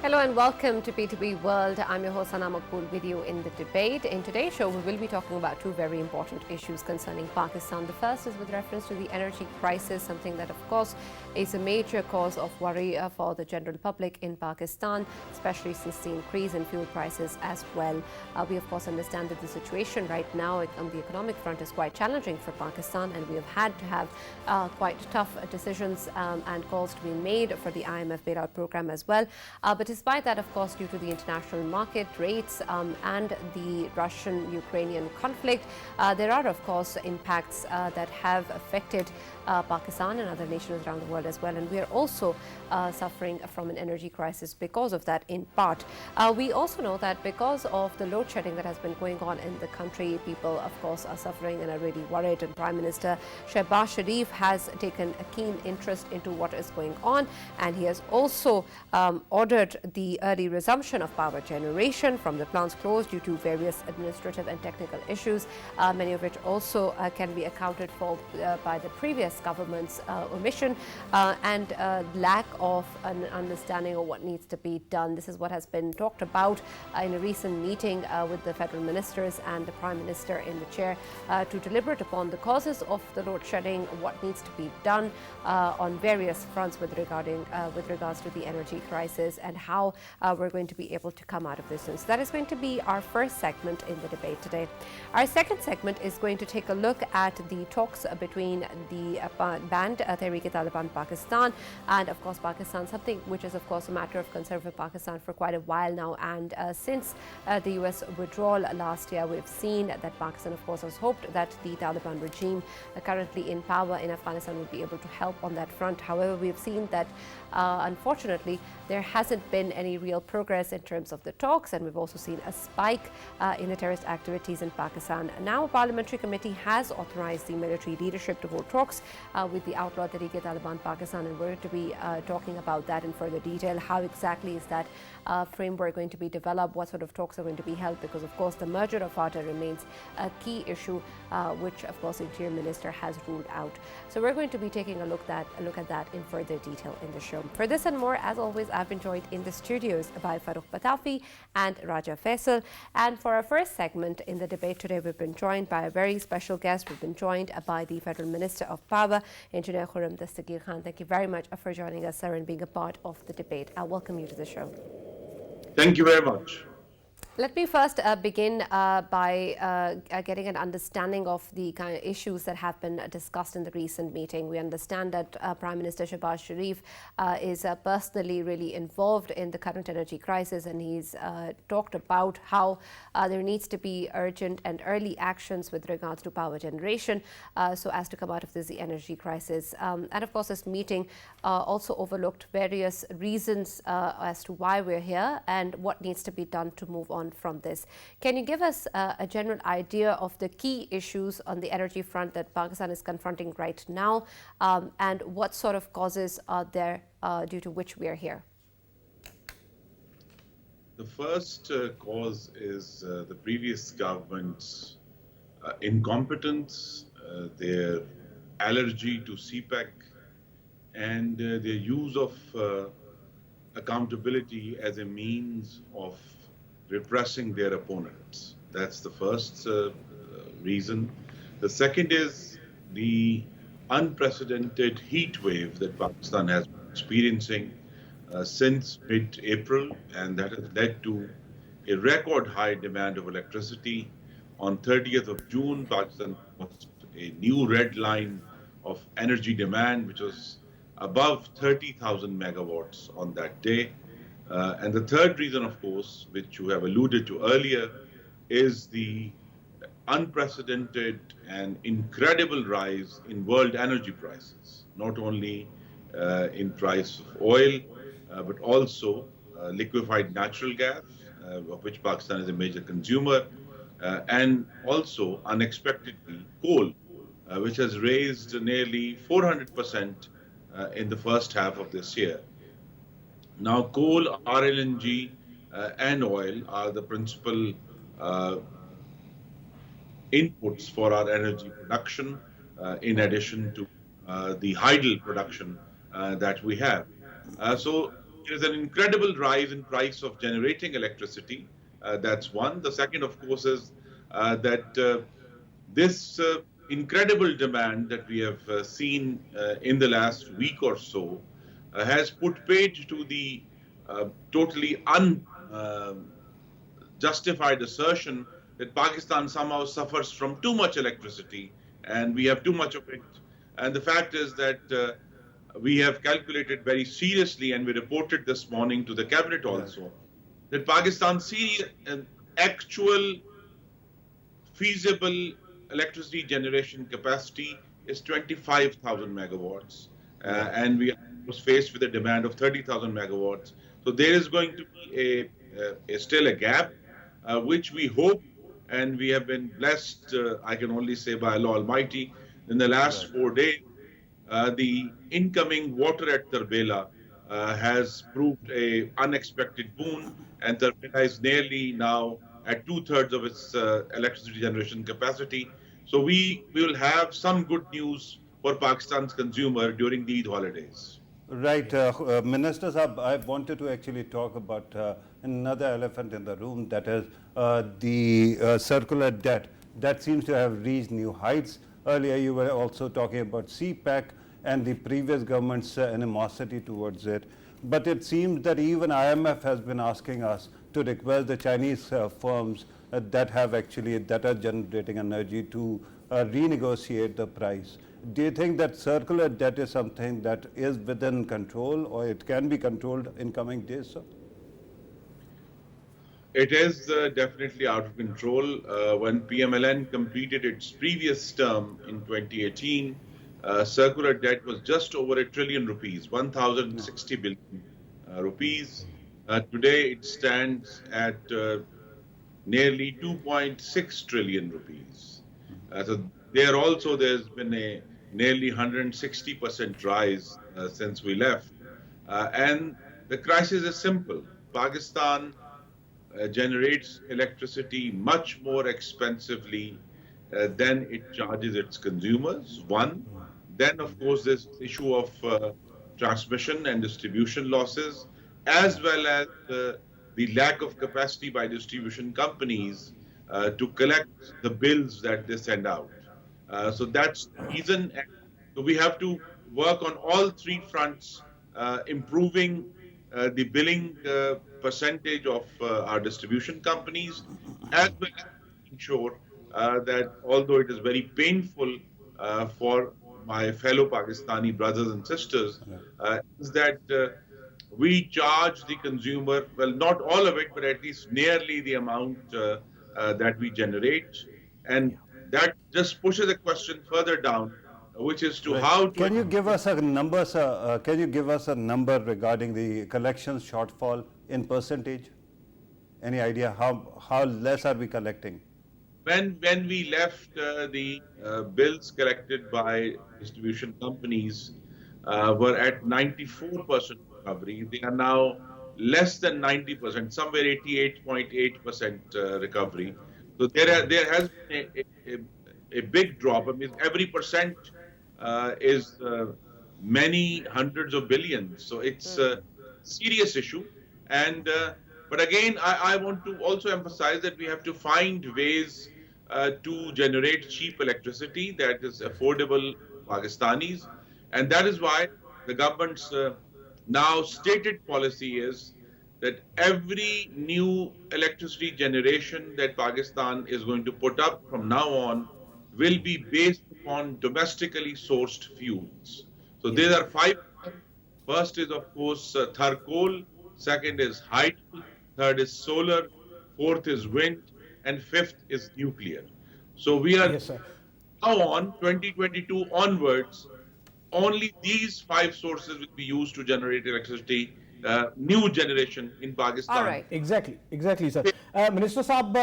Hello and welcome to PTV WORLD. I'm your host Sana Maqbool with you in the debate. In today's show, we will be talking about two very important issues concerning Pakistan. The first is with reference to the energy crisis, something that, of course, is a major cause of worry for the general public in Pakistan, especially since the increase in fuel prices as well. We, of course, understand that the situation right now on the economic front is quite challenging for Pakistan, and we have had to have quite tough decisions and calls to be made for the IMF bailout program as well. But despite that, of course, due to the international market rates and the Russian-Ukrainian conflict, there are, of course, impacts that have affected Pakistan and other nations around the world as well. And we are also suffering from an energy crisis because of that, in part. We also know that because of the load shedding that has been going on in the country, people, of course, are suffering and are really worried. And Prime Minister Shehbaz Sharif has taken a keen interest into what is going on. And he has also ordered the early resumption of power generation from the plants closed due to various administrative and technical issues, many of which also can be accounted for by the previous government's omission and lack of an understanding of what needs to be done. This is what has been talked about in a recent meeting with the federal ministers and the Prime Minister in the chair to deliberate upon the causes of the load shedding, what needs to be done on various fronts with regards to the energy crisis and how we're going to be able to come out of this. And so that is going to be our first segment in the debate today. Our second segment is going to take a look at the talks between the banned Tehreek-e-Taliban Pakistan and, of course, Pakistan, something which is, of course, a matter of concern for Pakistan for quite a while now. And since the US withdrawal last year, we've seen that Pakistan, of course, has hoped that the Taliban regime currently in power in Afghanistan would be able to help on that front. However, we've seen that unfortunately, there hasn't been any real progress in terms of the talks, and we've also seen a spike in the terrorist activities in Pakistan. Now, a parliamentary committee has authorized the military leadership to hold talks with the outlawed Tehreek-e-Taliban Pakistan, and we're going to be talking about that in further detail. How exactly is that framework going to be developed? What sort of talks are going to be held? Because, of course, the merger of FATA remains a key issue, which, of course, the Interior Minister has ruled out. So we're going to be taking a look at that in further detail in the show. For this and more, as always, I've been joined in the studios by Farrukh Pitafi and Raja Faisal. And for our first segment in the debate today, we've been joined by a very special guest. We've been joined by the Federal Minister of Power, Engineer Khurram Dastagir Khan. Thank you very much for joining us, sir, and being a part of the debate. I welcome you to the show. Thank you very much. Let me first begin by getting an understanding of the kind of issues that have been discussed in the recent meeting. We understand that Prime Minister Shehbaz Sharif is personally really involved in the current energy crisis, and he's talked about how there needs to be urgent and early actions with regards to power generation so as to come out of this energy crisis. And of course, this meeting also overlooked various reasons as to why we're here and what needs to be done to move on from this. Can you give us a general idea of the key issues on the energy front that Pakistan is confronting right now, and what sort of causes are there due to which we are here? The first cause is the previous government's incompetence, their allergy to CPEC, and their use of accountability as a means of repressing their opponents. That's the first reason. The second is the unprecedented heat wave that Pakistan has been experiencing since mid-April, and that has led to a record high demand of electricity. On 30th of June, Pakistan crossed a new red line of energy demand, which was above 30,000 megawatts on that day. And the third reason, of course, which you have alluded to earlier, is the unprecedented and incredible rise in world energy prices, not only in price of oil, but also liquefied natural gas, of which Pakistan is a major consumer, and also unexpectedly coal, which has raised nearly 400% in the first half of this year. Now, coal, RLNG, and oil are the principal inputs for our energy production, in addition to the hydel production that we have. So there is an incredible rise in price of generating electricity. That's one. The second, of course, is that this incredible demand that we have seen in the last week or so has put paid to the totally unjustified assertion that Pakistan somehow suffers from too much electricity and we have too much of it. And the fact is that we have calculated very seriously, and we reported this morning to the cabinet also, that Pakistan sees an actual feasible electricity generation capacity is 25,000 megawatts, and we are faced with a demand of 30,000 megawatts. So there is going to be still a gap, which we hope, and we have been blessed, I can only say by Allah Almighty, in the last 4 days, the incoming water at Tarbela has proved a unexpected boon, and Tarbela is nearly now at 2/3 of its electricity generation capacity. So we will have some good news for Pakistan's consumer during the Eid holidays. Right, Minister Saab, I wanted to actually talk about another elephant in the room, that is the circular debt that seems to have reached new heights. Earlier, you were also talking about CPEC and the previous government's animosity towards it. But it seems that even IMF has been asking us to request the Chinese firms that are generating energy to renegotiate the price. Do you think that circular debt is something that is within control, or it can be controlled in coming days, sir? It is definitely out of control. When PMLN completed its previous term in 2018, circular debt was just over ₹1 trillion, 1,060 billion rupees. Today it stands at nearly 2.6 trillion rupees. So there's been a nearly 160% rise since we left. And the crisis is simple. Pakistan generates electricity much more expensively than it charges its consumers, one. Then, of course, this issue of transmission and distribution losses, as well as the lack of capacity by distribution companies to collect the bills that they send out. So that's the reason. So we have to work on all three fronts, improving the billing percentage of our distribution companies, as well as making sure that although it is very painful for my fellow Pakistani brothers and sisters, is that we charge the consumer, well, not all of it, but at least nearly the amount that we generate. And that just pushes the question further down, which is to how to... Can you give us a number, sir? Can you give us a number regarding the collections shortfall in percentage? Any idea how less are we collecting? When we left, the bills collected by distribution companies were at 94% recovery. They are now less than 90%, somewhere 88.8% recovery. So there has been a big drop. I mean, every percent is many hundreds of billions. So it's a serious issue. And but again, I want to also emphasize that we have to find ways to generate cheap electricity that is affordable to Pakistanis. And that is why the government's now stated policy is that every new electricity generation that Pakistan is going to put up from now on will be based upon domestically sourced fuels. So there are five. First is, of course, charcoal. Second is hydro. Third is solar. Fourth is wind. And fifth is nuclear. So we are now on 2022 onwards. Only these five sources will be used to generate electricity, new generation in Pakistan. All right. Exactly, sir. Minister Saab,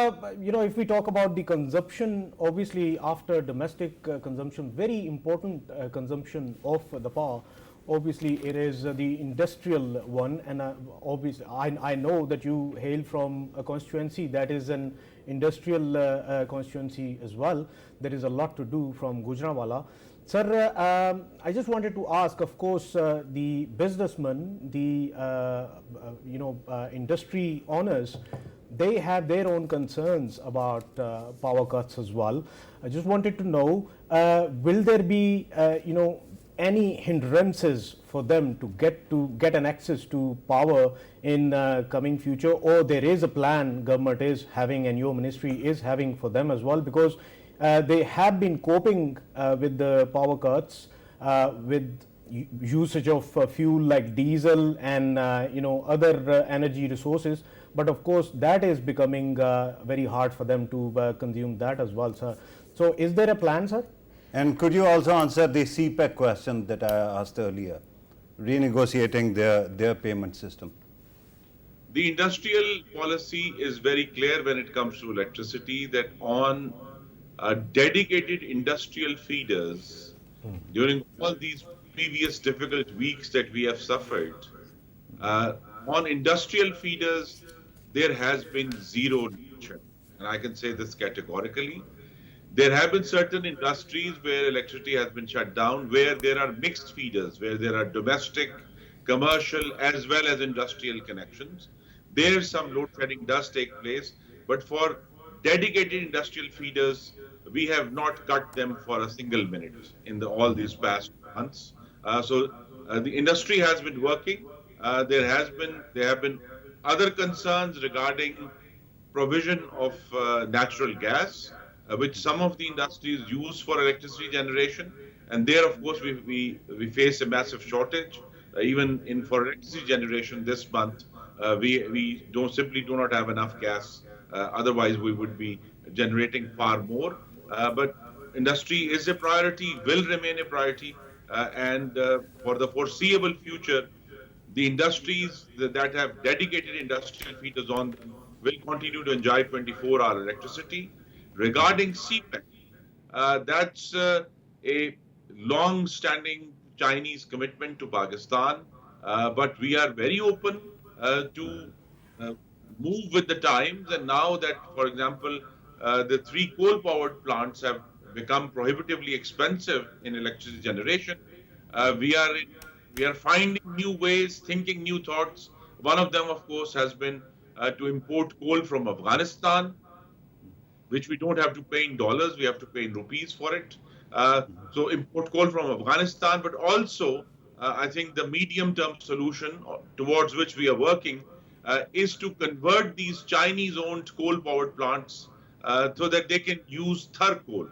if we talk about the consumption, obviously after domestic consumption, very important consumption of the power, obviously it is the industrial one, and obviously I know that you hail from a constituency that is an industrial constituency as well. There is a lot to do from Gujranwala. Sir, I just wanted to ask, of course, the businessmen, the industry owners, they have their own concerns about power cuts as well. I just wanted to know, will there be, any hindrances for them to get an access to power in coming future, or there is a plan government is having and your ministry is having for them as well, because they have been coping with the power cuts with usage of fuel like diesel and other energy resources, but of course that is becoming very hard for them to consume that as well, sir. So is there a plan, sir? And could you also answer the CPEC question that I asked earlier, renegotiating their payment system? The industrial policy is very clear when it comes to electricity, that on dedicated industrial feeders, during all these previous difficult weeks that we have suffered, on industrial feeders, there has been zero reduction. And I can say this categorically. There have been certain industries where electricity has been shut down, where there are mixed feeders, where there are domestic, commercial, as well as industrial connections. There some load shedding does take place, but for dedicated industrial feeders, we have not cut them for a single minute in all these past months. So the industry has been working. There have been other concerns regarding provision of natural gas, which some of the industries use for electricity generation, and there, of course, we face a massive shortage. Even for electricity generation this month, we simply do not have enough gas. Otherwise, we would be generating far more. But industry is a priority, will remain a priority, and for the foreseeable future, the industries that have dedicated industrial feeders on them will continue to enjoy 24-hour electricity. Regarding CPEC, that's a long-standing Chinese commitment to Pakistan, but we are very open to move with the times. And now that, for example, the 3 coal-powered plants have become prohibitively expensive in electricity generation, we are finding new ways, thinking new thoughts. One of them, of course, has been to import coal from Afghanistan, which we don't have to pay in dollars, we have to pay in rupees for it. So import coal from Afghanistan, but also I think the medium-term solution towards which we are working is to convert these Chinese-owned coal-powered plants so that they can use Thar coal.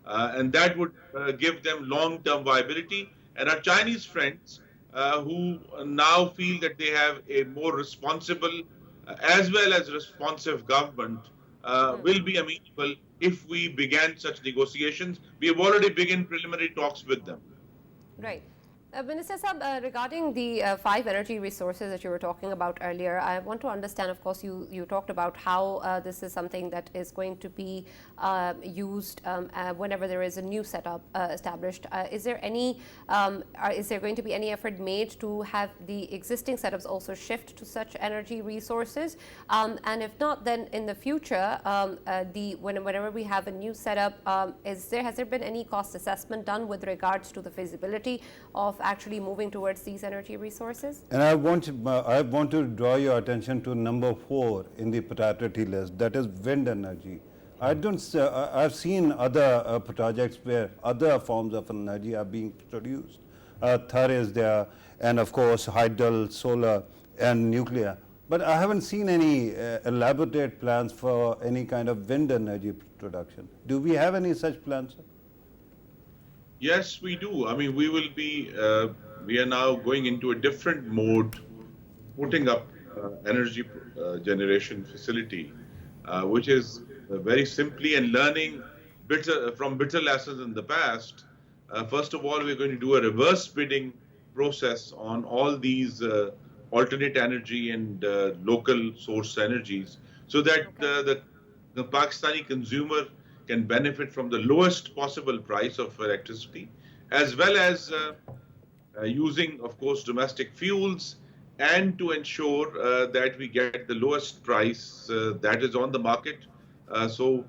And that would give them long-term viability. And our Chinese friends who now feel that they have a more responsible as well as responsive government will be amenable if we began such negotiations. We have already begun preliminary talks with them. Right. Minister Sahab, regarding the 5 energy resources that you were talking about earlier, I want to understand, of course, you talked about how this is something that is going to be used whenever there is a new setup established. Is there going to be any effort made to have the existing setups also shift to such energy resources? And if not, then in the future, whenever we have a new setup, has there been any cost assessment done with regards to the feasibility of actually moving towards these energy resources? And I want to draw your attention to number 4 in the priority list, that is wind energy. I've seen other projects where other forms of energy are being produced. Thar is there, and of course hydel, solar, and nuclear. But I haven't seen any elaborate plans for any kind of wind energy production. Do we have any such plans, sir? Yes, we do. I mean, we are now going into a different mode, putting up energy generation facility, which is very simply and learning from bitter lessons in the past. First of all, we're going to do a reverse bidding process on all these alternate energy and local source energies, so that the Pakistani consumer can benefit from the lowest possible price of electricity, as well as using, of course, domestic fuels, and to ensure that we get the lowest price that is on the market. So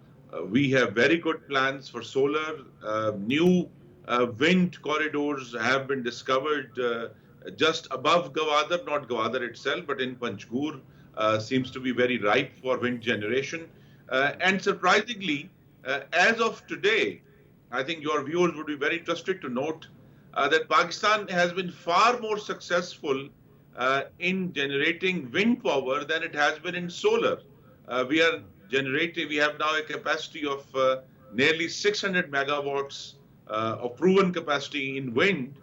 we have very good plans for solar, new Wind corridors have been discovered just above Gwadar, not Gwadar itself, but in Panchgur, seems to be very ripe for wind generation. And surprisingly, as of today, I think your viewers would be very interested to note that Pakistan has been far more successful in generating wind power than it has been in solar. We have now a capacity of nearly 600 megawatts of proven capacity in wind,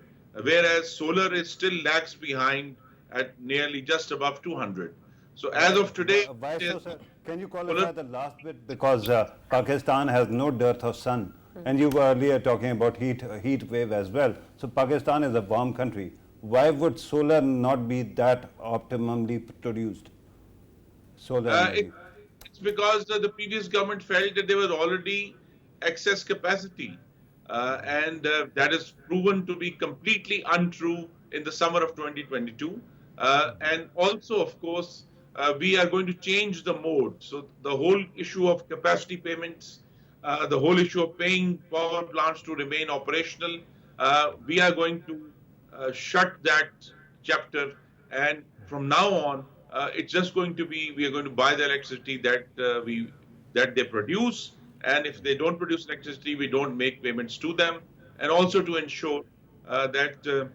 whereas solar is still lags behind at nearly just above 200. So as of today, Why so, sir? Can you qualify the last bit? Because Pakistan has no dearth of sun. And you were earlier talking about heat wave as well. So Pakistan is a warm country. Why would solar not be that optimally produced? Solar energy. It's because the previous government felt that there was already excess capacity. And that is proven to be completely untrue in the summer of 2022. And also, of course, we are going to change the mode. So the whole issue of capacity payments, the whole issue of paying power plants to remain operational, we are going to shut that chapter. And from now on, it's just going to be, we are going to buy the electricity that they produce. And if they don't produce electricity, we don't make payments to them. And also to ensure that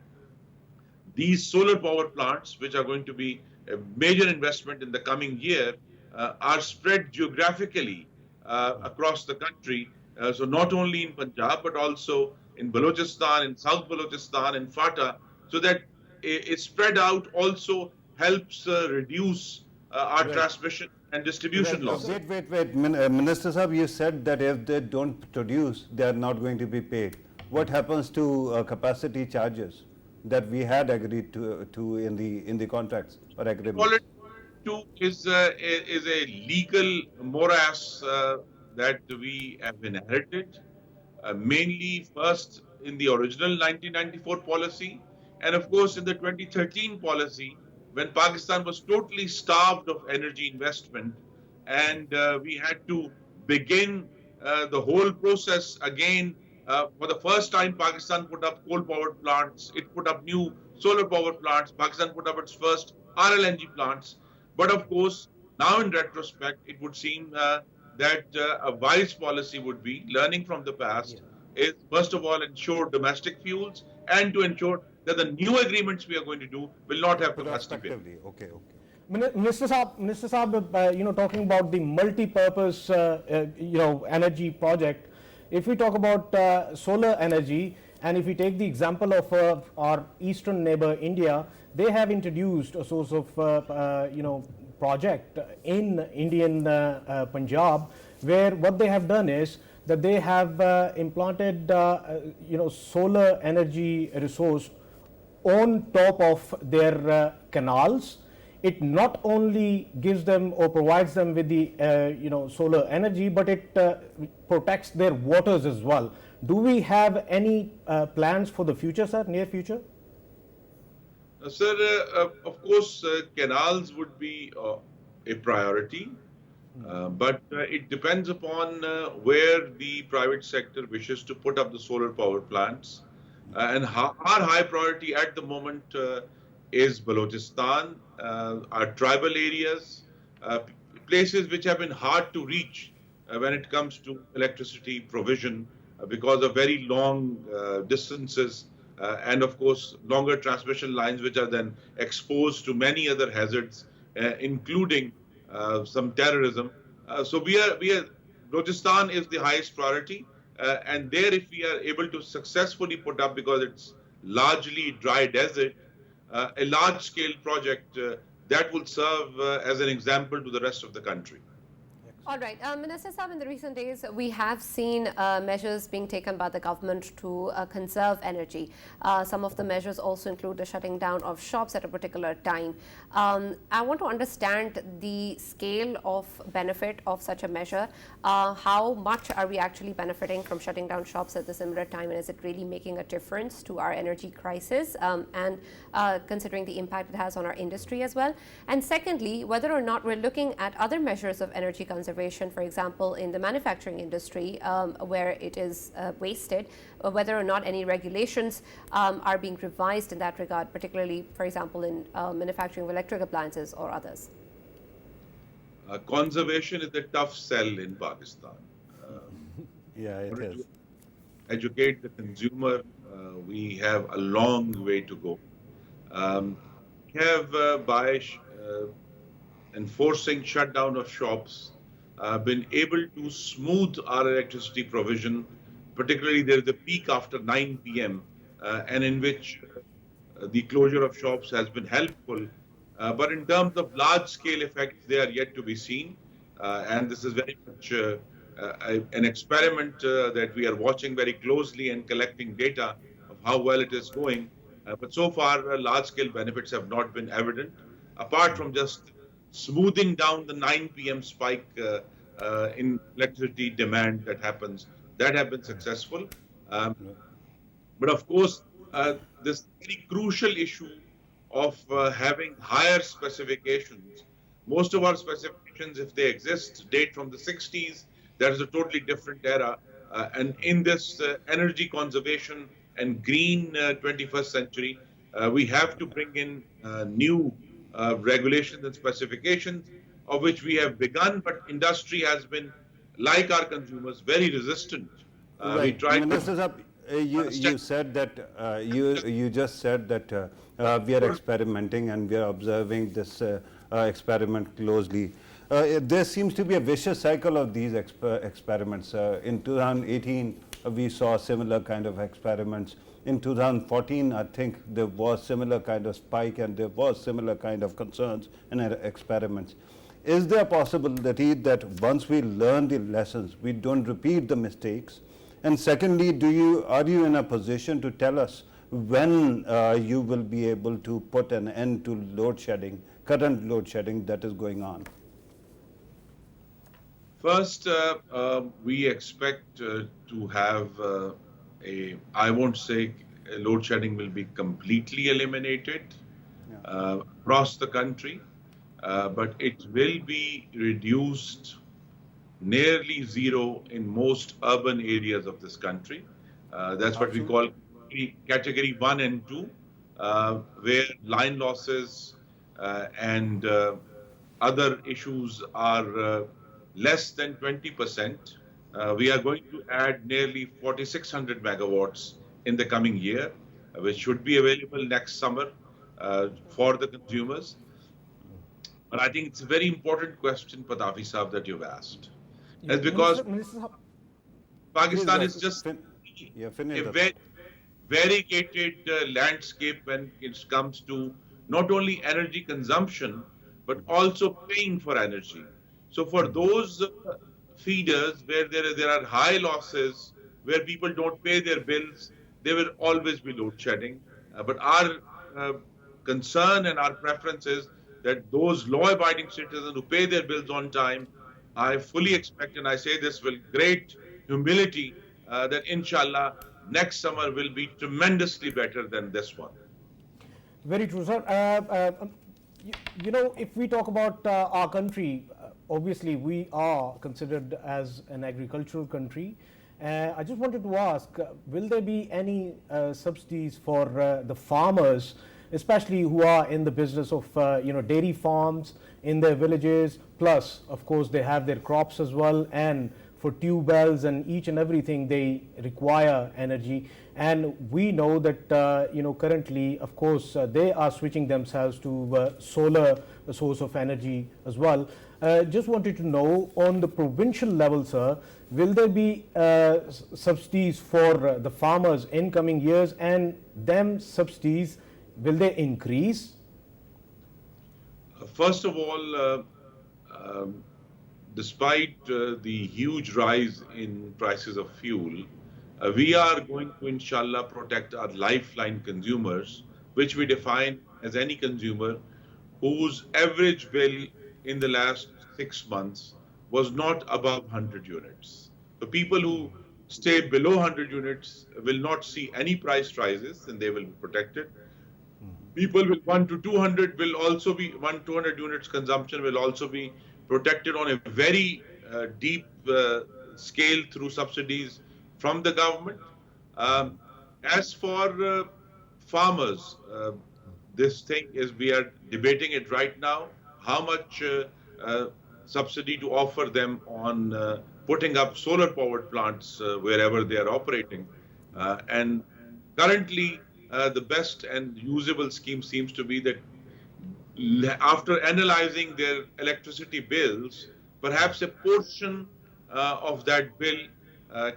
these solar power plants, which are going to be a major investment in the coming year, are spread geographically across the country. So not only in Punjab, but also in Balochistan, in South Balochistan, in Fata, so that it's spread out also helps reduce our transmission and distribution losses. Wait. Minister Sahab, you said that if they don't produce, they are not going to be paid. What happens to capacity charges that we had agreed to in the contracts or agreements? Is a legal morass that we have inherited, mainly first in the original 1994 policy, and of course in the 2013 policy, when Pakistan was totally starved of energy investment, and we had to begin the whole process again. For the first time, Pakistan put up coal-powered plants. It put up new solar power plants. Pakistan put up its first RLNG plants. But of course, now in retrospect, it would seem that a wise policy would be, learning from the past, is first of all ensure domestic fuels and to ensure that the new agreements we are going to do will not have capacity payment. Okay. Minister Saab, talking about the multi-purpose, energy project. If we talk about solar energy, and if we take the example of our eastern neighbor India, they have introduced a source of, project in Indian Punjab, where what they have done is that they have implanted, solar energy resource on top of their canals. It not only gives them or provides them with the solar energy, but it protects their waters as well. Do we have any plans for the future, sir, near future? Sir, of course, canals would be a priority, but it depends upon where the private sector wishes to put up the solar power plants. And our high priority at the moment is Balochistan, our tribal areas, places which have been hard to reach when it comes to electricity provision because of very long distances and of course longer transmission lines which are then exposed to many other hazards, including some terrorism. So Balochistan is the highest priority, and there if we are able to successfully put up, because it's largely dry desert, a large-scale project that will serve as an example to the rest of the country. All right. Minister Saab, in the recent days, we have seen measures being taken by the government to conserve energy. Some of the measures also include the shutting down of shops at a particular time. I want to understand the scale of benefit of such a measure. How much are we actually benefiting from shutting down shops at the similar time, and is it really making a difference to our energy crisis, and considering the impact it has on our industry as well? And secondly, whether or not we're looking at other measures of energy conservation conservation, for example, in the manufacturing industry, where it is wasted, whether or not any regulations are being revised in that regard, particularly, for example, in manufacturing of electric appliances or others? Conservation is a tough sell in Pakistan. Yeah, it is. To educate the consumer, we have a long way to go. We have, by enforcing shutdown of shops, been able to smooth our electricity provision. Particularly, there is a peak after 9 p.m. And in which the closure of shops has been helpful. But in terms of large-scale effects, they are yet to be seen. And this is very much an experiment that we are watching very closely and collecting data of how well it is going. But so far, large-scale benefits have not been evident, apart from just smoothing down the 9 p.m. spike in electricity demand that happens. That have been successful. But of course, this very crucial issue of having higher specifications. Most of our specifications, if they exist, date from the 60s. That is a totally different era. And in this energy conservation and green 21st century, we have to bring in new regulations and specifications, of which we have begun, but industry has been, like our consumers, very resistant. We tried Minister Saab, you said that you just said that we are experimenting and we are observing this experiment closely. There seems to be a vicious cycle of these experiments. In 2018, we saw similar kind of experiments. In 2014, I think there was similar kind of spike and there was similar kind of concerns and experiments. Is there a possibility that once we learn the lessons, we don't repeat the mistakes? And secondly, are you in a position to tell us when you will be able to put an end to load shedding, current load shedding that is going on? First, we expect to have I won't say load shedding will be completely eliminated across the country, but it will be reduced nearly zero in most urban areas of this country. That's what we call category 1 and 2, where line losses and other issues are less than 20%. We are going to add nearly 4,600 megawatts in the coming year, which should be available next summer for the consumers. But I think it's a very important question, Pitafi Saab, that you've asked. That's because Pakistan is just a very variegated landscape when it comes to not only energy consumption, but also paying for energy. So for those feeders where there are high losses, where people don't pay their bills, there will always be load shedding. But our concern and our preference is that those law-abiding citizens who pay their bills on time, I fully expect, and I say this with great humility, that inshallah, next summer will be tremendously better than this one. Very true, sir. You know, if we talk about our country, obviously we are considered as an agricultural country. I just wanted to ask, will there be any subsidies for the farmers, especially who are in the business of dairy farms in their villages, plus of course they have their crops as well, and for tube wells and each and everything they require energy, and we know that currently of course they are switching themselves to solar source of energy as well. Just wanted to know, on the provincial level, sir, will there be subsidies for the farmers in coming years, and them subsidies, will they increase? First of all, despite the huge rise in prices of fuel, we are going to, inshallah, protect our lifeline consumers, which we define as any consumer whose average bill in the last 6 months was not above 100 units. The people who stay below 100 units will not see any price rises, and they will be protected. People with 1 to 200 will also be 200 units consumption will also be protected on a very deep scale through subsidies from the government. Um, as for farmers, this thing is we are debating it right now, how much subsidy to offer them on putting up solar powered plants wherever they are operating. And currently, the best and usable scheme seems to be that after analyzing their electricity bills, perhaps a portion of that bill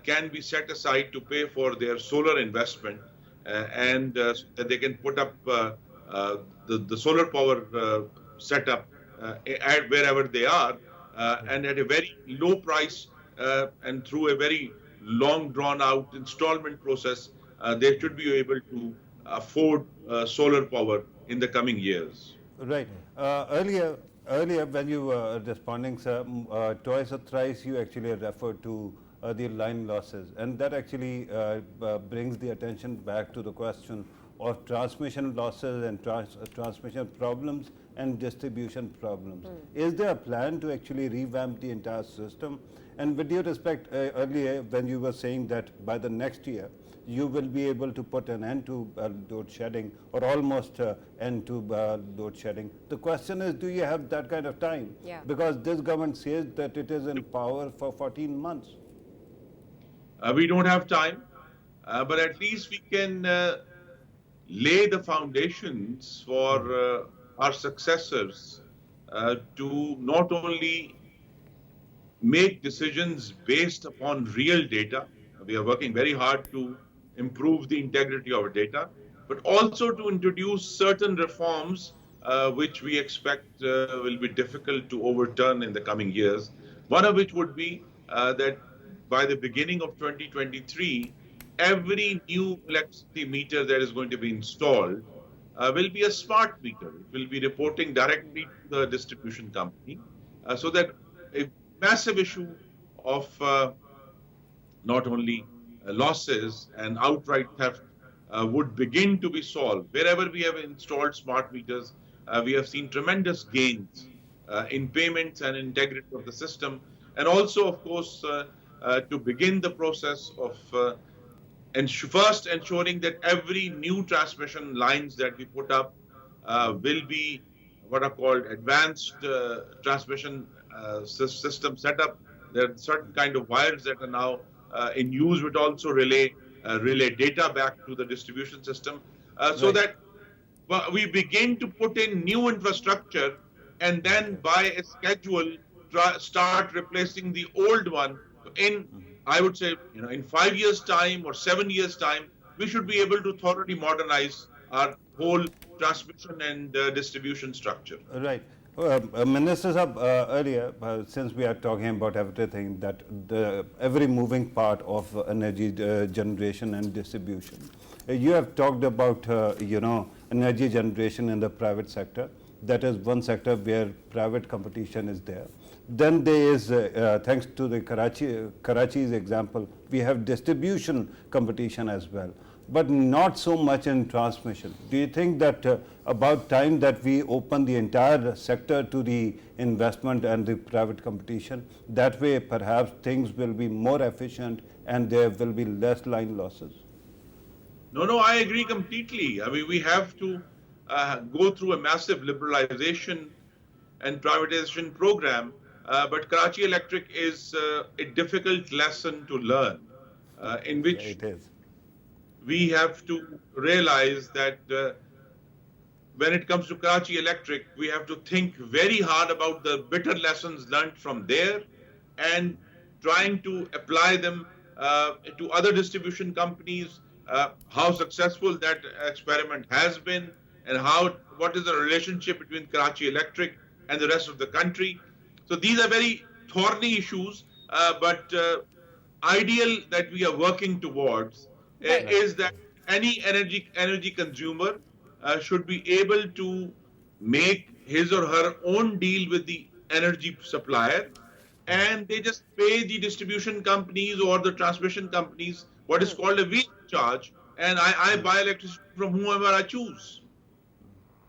can be set aside to pay for their solar investment, and so that they can put up the solar power setup at wherever they are, and at a very low price, and through a very long drawn out installment process, they should be able to afford solar power in the coming years. Right. Earlier, when you were responding, sir, twice or thrice you actually referred to the line losses, and that actually brings the attention back to the question of transmission losses and transmission problems and distribution problems. Is there a plan to actually revamp the entire system? And with due respect, earlier when you were saying that by the next year, you will be able to put an end to load shedding, or almost end to load shedding. The question is, do you have that kind of time? Yeah. Because this government says that it is in power for 14 months. We don't have time, but at least we can lay the foundations for our successors to not only make decisions based upon real data. We are working very hard to improve the integrity of our data, but also to introduce certain reforms which we expect will be difficult to overturn in the coming years. One of which would be that by the beginning of 2023, every new electricity meter that is going to be installed will be a smart meter. It will be reporting directly to the distribution company, so that a massive issue of not only losses and outright theft would begin to be solved. Wherever we have installed smart meters, we have seen tremendous gains in payments and integrity of the system, and also, of course, to begin the process of first ensuring that every new transmission lines that we put up will be what are called advanced transmission system setup. There are certain kind of wires that are now in use, which also relay data back to the distribution system, so that we begin to put in new infrastructure, and then by a schedule start replacing the old one. In, I would say, in 5 years' time or 7 years' time, we should be able to thoroughly modernize our whole transmission and distribution structure. Right. Minister Sahab, earlier, since we are talking about everything, that every moving part of energy generation and distribution, you have talked about, energy generation in the private sector. That is one sector where private competition is there. Then there is, thanks to the Karachi's example, we have distribution competition as well, but not so much in transmission. Do you think that about time that we open the entire sector to the investment and the private competition? That way, perhaps things will be more efficient and there will be less line losses. No, I agree completely. I mean, we have to go through a massive liberalization and privatization program, but Karachi Electric is a difficult lesson to learn, in which it is. We have to realize that when it comes to Karachi Electric, we have to think very hard about the bitter lessons learned from there and trying to apply them to other distribution companies, how successful that experiment has been, and what is the relationship between Karachi Electric and the rest of the country. So these are very thorny issues, but ideal that we are working towards is that any energy consumer should be able to make his or her own deal with the energy supplier, and they just pay the distribution companies or the transmission companies what is called a wheel charge, and I buy electricity from whoever I choose.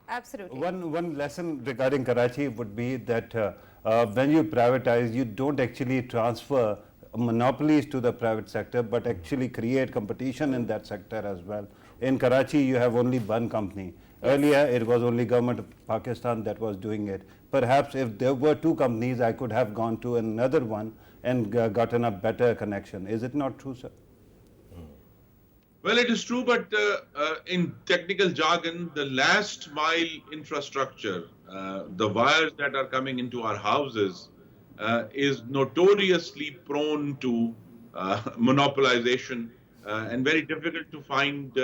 Absolutely. One lesson regarding Karachi would be that when you privatize, you don't actually transfer monopolies to the private sector, but actually create competition in that sector as well. In Karachi, you have only one company. Earlier, it was only government of Pakistan that was doing it. Perhaps if there were two companies, I could have gone to another one and gotten a better connection. Is it not true, sir? Well, it is true, but in technical jargon, the last mile infrastructure, the wires that are coming into our houses, is notoriously prone to monopolization and very difficult to find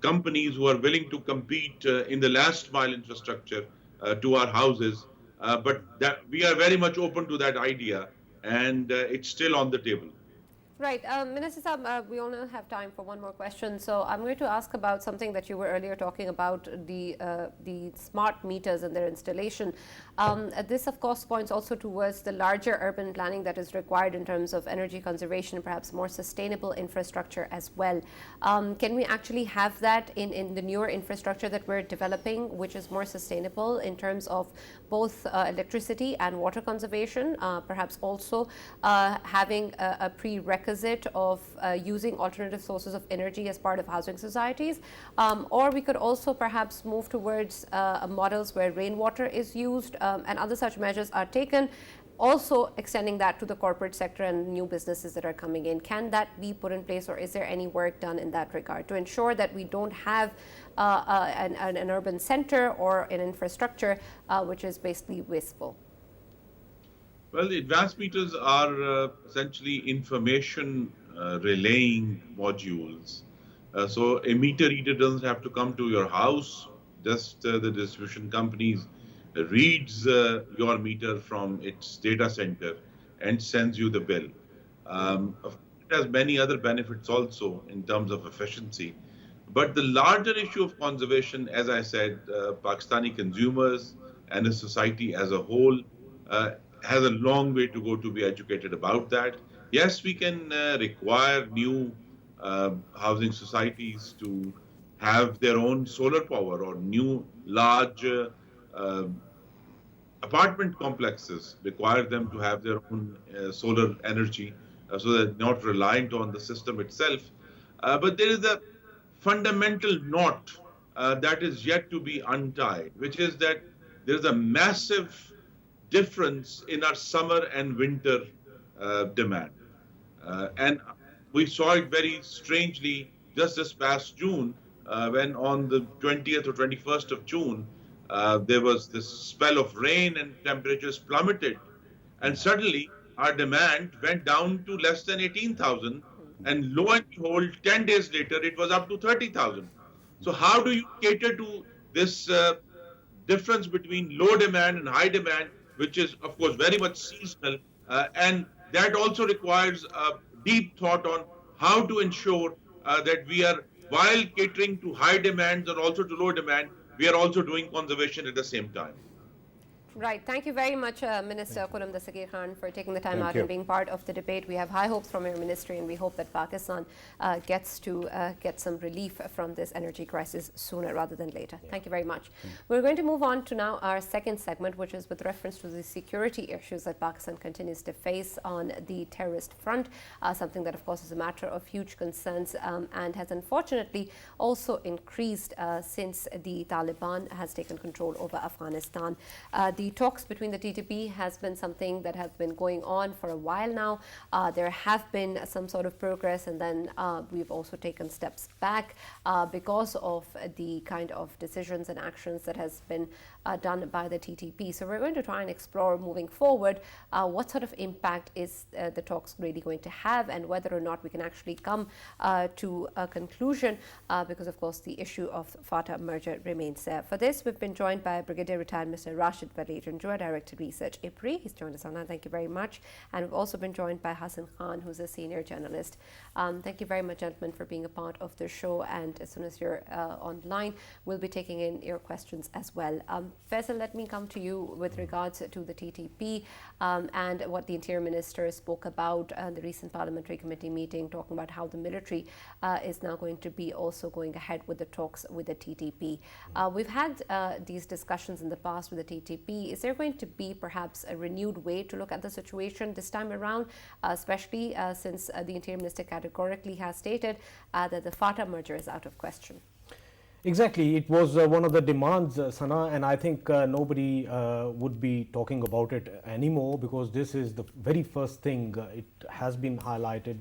companies who are willing to compete in the last mile infrastructure to our houses. But that we are very much open to that idea, and it's still on the table. Right. Minister Saab, we only have time for one more question. So I'm going to ask about something that you were earlier talking about, the smart meters and their installation. This, of course, points also towards the larger urban planning that is required in terms of energy conservation, perhaps more sustainable infrastructure as well. Can we actually have that in the newer infrastructure that we're developing, which is more sustainable in terms of both electricity and water conservation, perhaps also having a prerequisite of using alternative sources of energy as part of housing societies, or we could also perhaps move towards models where rainwater is used and other such measures are taken, also extending that to the corporate sector and new businesses that are coming in. Can that be put in place, or is there any work done in that regard to ensure that we don't have an urban center or an infrastructure which is basically wasteful? Well, the advanced meters are essentially information relaying modules. So a meter reader doesn't have to come to your house, just the distribution companies reads your meter from its data center and sends you the bill. It has many other benefits also in terms of efficiency. But the larger issue of conservation, as I said, Pakistani consumers and the society as a whole has a long way to go to be educated about that. Yes, we can require new housing societies to have their own solar power, or new large apartment complexes require them to have their own solar energy so that they're not reliant on the system itself. But there is a fundamental knot that is yet to be untied, which is that there's a massive difference in our summer and winter demand. And we saw it very strangely just this past June, when on the 20th or 21st of June, there was this spell of rain and temperatures plummeted. And suddenly our demand went down to less than 18,000. And lo and behold, 10 days later, it was up to 30,000. So how do you cater to this difference between low demand and high demand, which is, of course, very much seasonal, and that also requires a deep thought on how to ensure that we are, while catering to high demands and also to low demand, we are also doing conservation at the same time. Right. Thank you very much, Minister Quram Dastagir Khan, for taking the time out and being part of the debate. We have high hopes from your ministry, and we hope that Pakistan gets to get some relief from this energy crisis sooner rather than later. Thank you very much. We're going to move on to now our second segment, which is with reference to the security issues that Pakistan continues to face on the terrorist front, something that, of course, is a matter of huge concerns and has unfortunately also increased since the Taliban has taken control over Afghanistan. The talks between the TTP has been something that has been going on for a while now. There have been some sort of progress, and then we've also taken steps back because of the kind of decisions and actions that has been done by the TTP. So we're going to try and explore moving forward what sort of impact is the talks really going to have, and whether or not we can actually come to a conclusion because, of course, the issue of FATA merger remains there. For this, we've been joined by Brigadier Retired Mr. Rashid Wali Janjua, Director Research, IPRI. He's joined us online. Thank you very much. And we've also been joined by Hassan Khan, who's a senior journalist. Thank you very much, gentlemen, for being a part of the show. And as soon as you're online, we'll be taking in your questions as well. Faisal, let me come to you with regards to the TTP and what the Interior Minister spoke about the recent Parliamentary Committee meeting, talking about how the military is now going to be also going ahead with the talks with the TTP. We've had these discussions in the past with the TTP. Is there going to be perhaps a renewed way to look at the situation this time around, especially since the Interior Minister categorically has stated that the FATA merger is out of question? Exactly, it was one of the demands, Sana, and I think nobody would be talking about it anymore, because this is the very first thing. It has been highlighted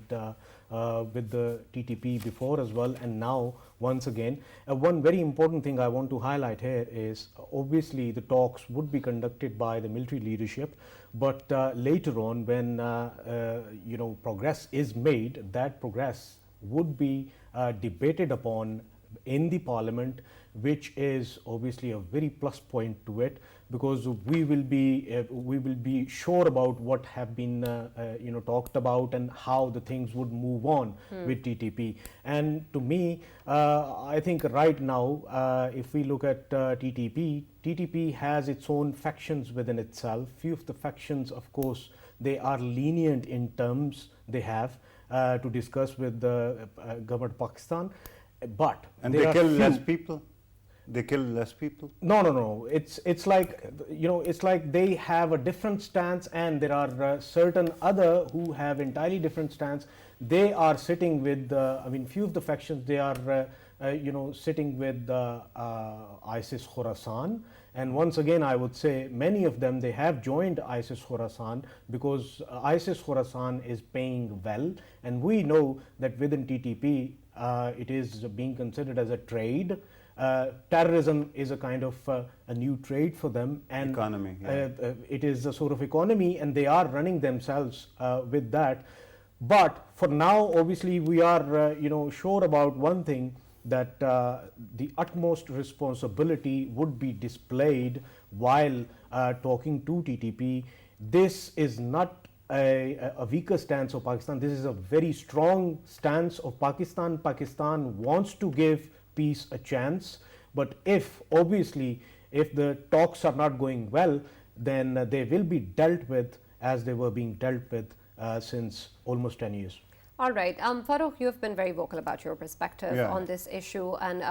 with the TTP before as well, and now once again. One very important thing I want to highlight here is obviously the talks would be conducted by the military leadership, but later on when progress is made, that progress would be debated upon in the Parliament, which is obviously a very plus point to it, because we will be sure about what have been talked about and how the things would move on with TTP. And to me, I think right now, if we look at TTP has its own factions within itself. Few of the factions, of course, they are lenient in terms they have to discuss with the government of Pakistan. But and they kill less people. They kill less people. No. It's like it's like they have a different stance, and there are certain other who have entirely different stance. They are sitting with few of the factions. They are sitting with ISIS Khorasan. And once again, I would say many of them, they have joined ISIS Khorasan because ISIS Khorasan is paying well, and we know that within TTP. It is being considered as a trade. Terrorism is a kind of a new trade for them, and economy, yeah. It is a sort of economy, and they are running themselves with that. But for now, obviously, we are sure about one thing, that the utmost responsibility would be displayed while talking to TTP. This is not a weaker stance of Pakistan. This is a very strong stance of Pakistan. Pakistan wants to give peace a chance, but if the talks are not going well, then they will be dealt with as they were being dealt with since almost 10 years. All right. Farrukh, you have been very vocal about your perspective on this issue and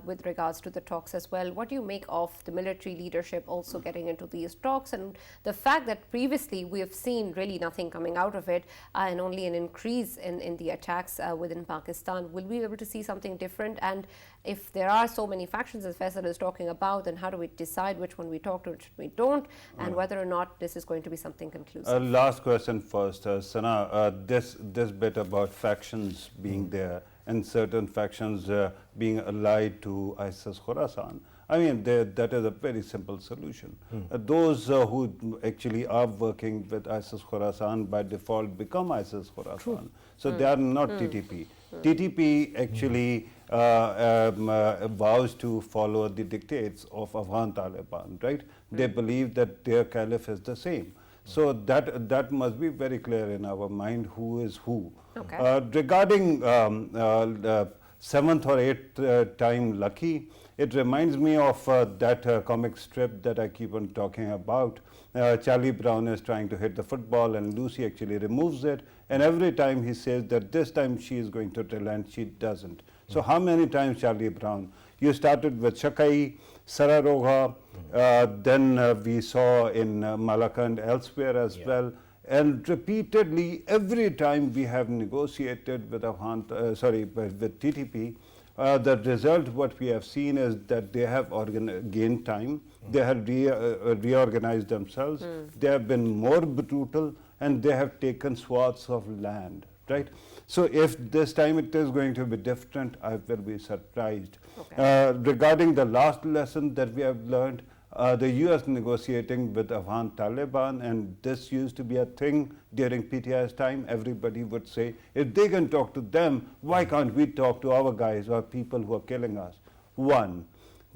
with regards to the talks as well. What do you make of the military leadership also getting into these talks, and the fact that previously we have seen really nothing coming out of it and only an increase in the attacks within Pakistan? Will we be able to see something different? And if there are so many factions as Faisal is talking about, then how do we decide which one we talk to, which we don't, and whether or not this is going to be something conclusive? Last question first, Sana. This bit about factions being there and certain factions being allied to ISIS Khorasan. I mean, that is a very simple solution. Those who actually are working with ISIS Khorasan by default become ISIS Khorasan. True. So they are not TTP. TTP actually vows to follow the dictates of Afghan Taliban, right? They believe that their caliph is the same. So that must be very clear in our mind who is who. Okay. Regarding seventh or eighth time lucky, it reminds me of that comic strip that I keep on talking about. Charlie Brown is trying to hit the football and Lucy actually removes it, and every time he says that this time she is going to relent, she doesn't. So how many times Charlie Brown? You started with Shakai, Sararoga, then we saw in Malacca and elsewhere as well. And repeatedly, every time we have negotiated with with TTP, the result what we have seen is that they have gained time, they have reorganized themselves, they have been more brutal, and they have taken swaths of land, right? So if this time it is going to be different, I will be surprised. Okay. Regarding the last lesson that we have learned, the US negotiating with Afghan Taliban, and this used to be a thing during PTI's time. Everybody would say, if they can talk to them, why can't we talk to our guys or people who are killing us? One,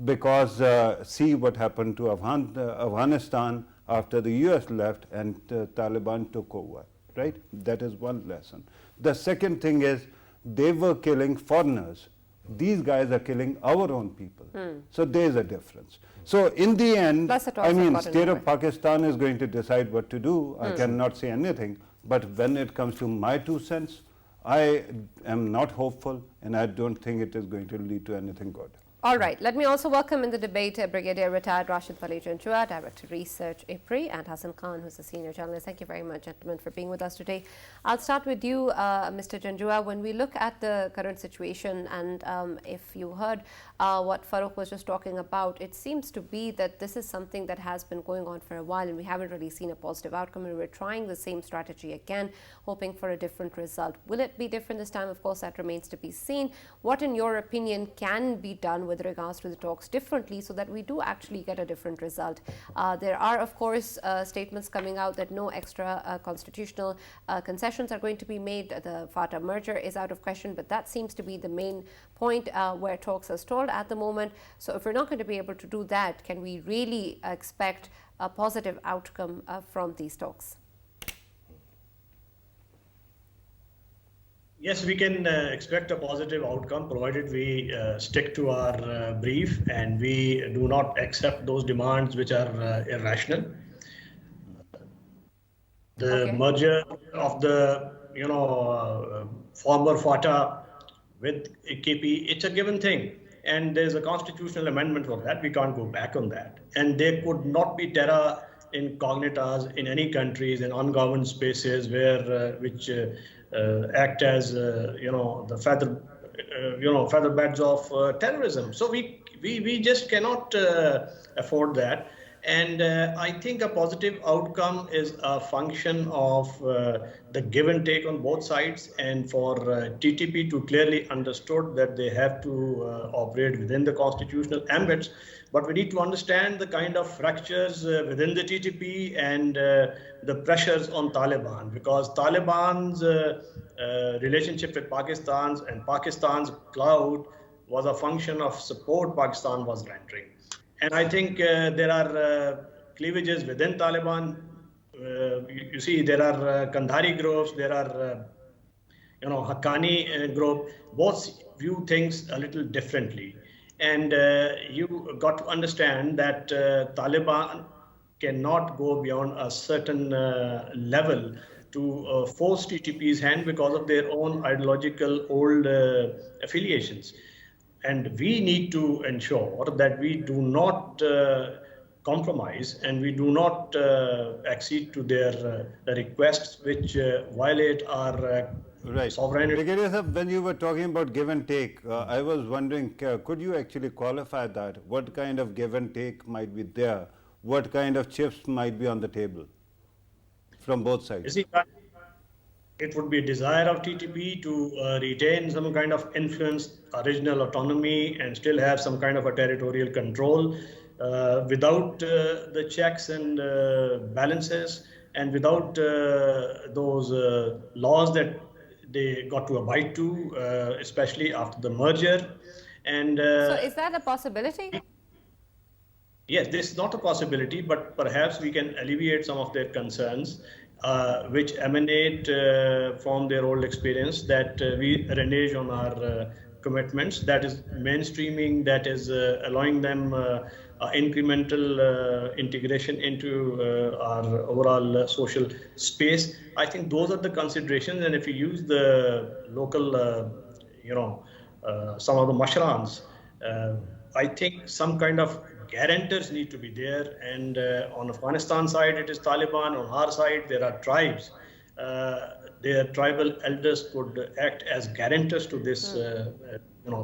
because see what happened to Afghanistan after the US left and Taliban took over, right? That is one lesson. The second thing is they were killing foreigners These guys are killing our own people. So there is a difference. So in the end, Plus it I also mean, got an state of award. Pakistan is going to decide what to do. I cannot say anything. But when it comes to my 2 cents, I am not hopeful, and I don't think it is going to lead to anything good. All right. Let me also welcome in the debate Brigadier Retired Rashid Wali Janjua, Director Research, IPRI, and Hassan Khan, who's a senior journalist. Thank you very much, gentlemen, for being with us today. I'll start with you, Mr. Janjua. When we look at the current situation, and if you heard what Farrukh was just talking about, it seems to be that this is something that has been going on for a while, and we haven't really seen a positive outcome, and we're trying the same strategy again, hoping for a different result. Will it be different this time? Of course, that remains to be seen. What, in your opinion, can be done with regards to the talks differently so that we do actually get a different result? There are, of course, statements coming out that no extra constitutional concessions are going to be made. The FATA merger is out of question, but that seems to be the main point where talks are stalled at the moment. So if we're not going to be able to do that, can we really expect a positive outcome from these talks? Yes, we can expect a positive outcome provided we stick to our brief and we do not accept those demands which are irrational. The merger of the former FATA with KP, it's a given thing, and there's a constitutional amendment for that. We can't go back on that, and there could not be terra incognitas in any countries in ungoverned spaces where which act as the feather beds of terrorism. So we just cannot afford that. And I think a positive outcome is a function of the give and take on both sides, and for TTP to clearly understood that they have to operate within the constitutional ambits. But we need to understand the kind of fractures within the TTP and the pressures on Taliban, because Taliban's relationship with Pakistan's and Pakistan's clout was a function of support Pakistan was rendering. And I think there are cleavages within Taliban. You see, there are Kandhari groups, there are Haqqani group. Both view things a little differently. And you got to understand that Taliban cannot go beyond a certain level to force TTP's hand because of their own ideological old affiliations. And we need to ensure that we do not compromise and we do not accede to their requests which violate our sovereignty. Brigadier Sahab, when you were talking about give and take, I was wondering, could you actually qualify that? What kind of give and take might be there? What kind of chips might be on the table from both sides? You see, it would be a desire of TTP to retain some kind of influence, regional autonomy, and still have some kind of a territorial control without the checks and balances, and without those laws that they got to abide to, especially after the merger. And so is that a possibility? Yes, this is not a possibility, but perhaps we can alleviate some of their concerns, which emanate from their old experience, that we renege on our commitments, that is mainstreaming, that is allowing them incremental integration into our overall social space. I think those are the considerations, and if you use the local, some of the mushrans, I think some kind of guarantors need to be there, and on Afghanistan side it is Taliban, on our side there are tribes. Their tribal elders could act as guarantors to this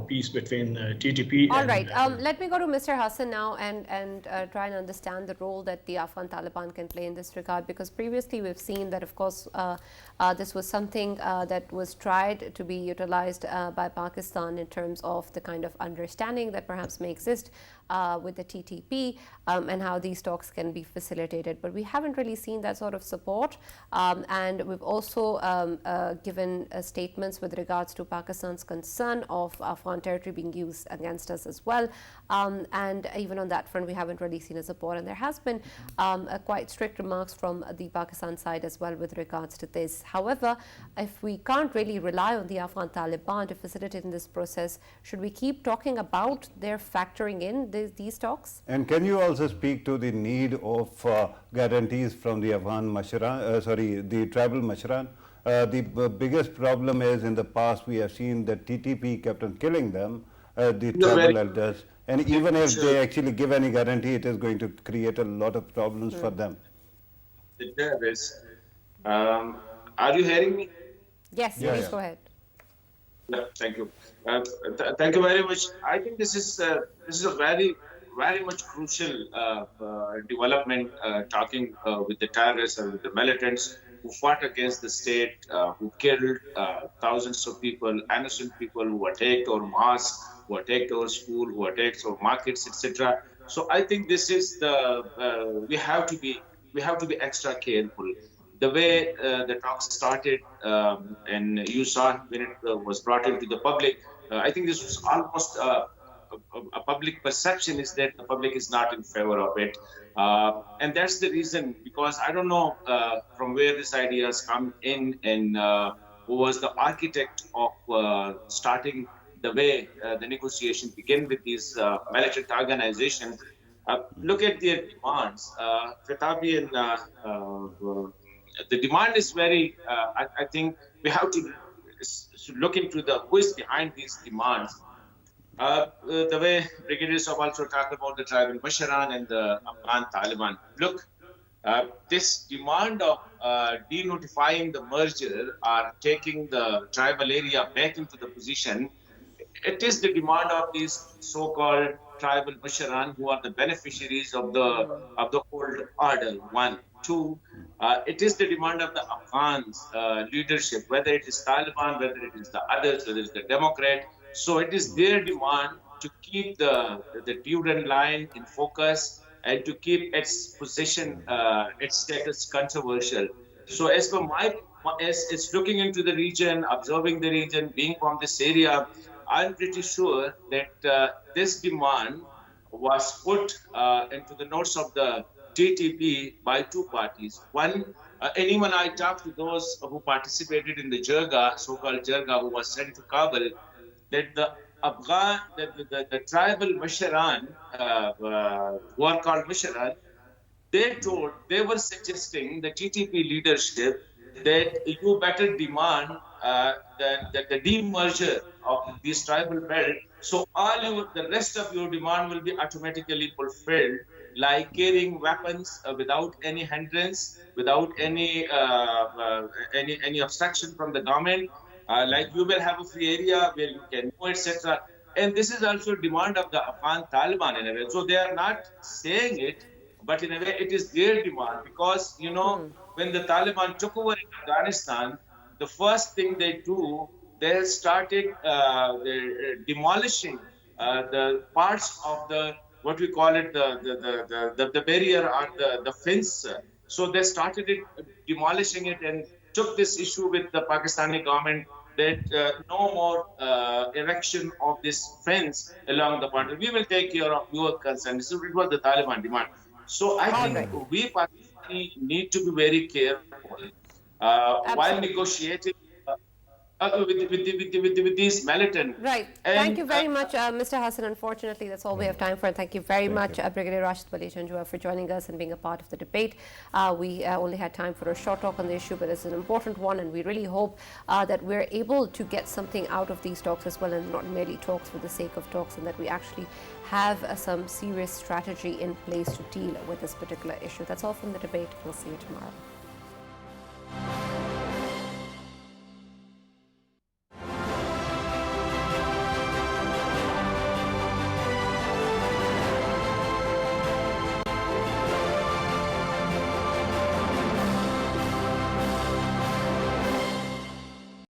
peace between TTP. All right, let me go to Mr. Hassan now and try and understand the role that the Afghan Taliban can play in this regard, because previously we've seen that, of course, this was something that was tried to be utilized by Pakistan in terms of the kind of understanding that perhaps may exist with the TTP and how these talks can be facilitated. But we haven't really seen that sort of support. And we've also given statements with regards to Pakistan's concern of Afghan territory being used against us as well. And even on that front, we haven't really seen a support. And there has been quite strict remarks from the Pakistan side as well with regards to this. However, if we can't really rely on the Afghan Taliban to facilitate in this process, should we keep talking about their factoring in these talks? And can you also speak to the need of guarantees from the Afghan the tribal Mashran? The biggest problem is in the past we have seen that TTP kept on killing them, the tribal elders, and even if they actually give any guarantee, it is going to create a lot of problems for them. There is. Are you hearing me? Yes, please go ahead. Yeah, thank you. Thank you very much. I think this is a very much crucial development. Talking with the terrorists or with the militants who fought against the state, who killed thousands of people, innocent people who attacked our mosques, who attacked our school, who attacked our markets, etc. So I think this is we have to be extra careful. The way the talks started, and you saw when it was brought into the public, I think this was almost a public perception is that the public is not in favor of it. And that's the reason, because I don't know from where this idea has come in and who was the architect of starting the way the negotiation began with these militant organizations. Look at their demands. Pitafi and the demand is very, I think we have to look into who is behind these demands. The way Brigadier Sahab also talked about the tribal Mashran and the Afghan Taliban. Look, this demand of denotifying the merger or taking the tribal area back into the position, it is the demand of these so-called tribal Mashran who are the beneficiaries of the old order. One. Two, it is the demand of the Afghans leadership, whether it is Taliban, whether it is the others, whether it is the Democrat. So it is their demand to keep the Durand line in focus and to keep its position, its status controversial. So as for it's looking into the region, observing the region, being from this area, I'm pretty sure that this demand was put into the notes of the TTP by two parties. One, anyone I talked to those who participated in the Jirga, so-called Jirga, who was sent to Kabul, that the Afghan, the tribal Mashran, who are called Mashran, they were suggesting the TTP leadership that you better demand the demerger of this tribal belt, so the rest of your demand will be automatically fulfilled, like carrying weapons without any hindrance, without any obstruction from the government. Like you will have a free area where you can go, etc. And this is also a demand of the Afghan Taliban in a way. So they are not saying it, but in a way it is their demand, because when the Taliban took over in Afghanistan, the first thing they do, they started demolishing the parts of the what we call it the barrier or the fence. So they started demolishing it and took this issue with the Pakistani government that no more erection of this fence along the border. We will take care of your concern. So it was the Taliban demand. So I think we Pakistani need to be very careful while negotiating with these militant. Right. Thank you very much, Mr. Hassan. Unfortunately, that's all we have time for. And thank you very much, Brigadier Rashid Wali Janjua, for joining us and being a part of the debate. We only had time for a short talk on the issue, but it's an important one, and we really hope that we're able to get something out of these talks as well, and not merely talks for the sake of talks, and that we actually have some serious strategy in place to deal with this particular issue. That's all from the debate. We'll see you tomorrow.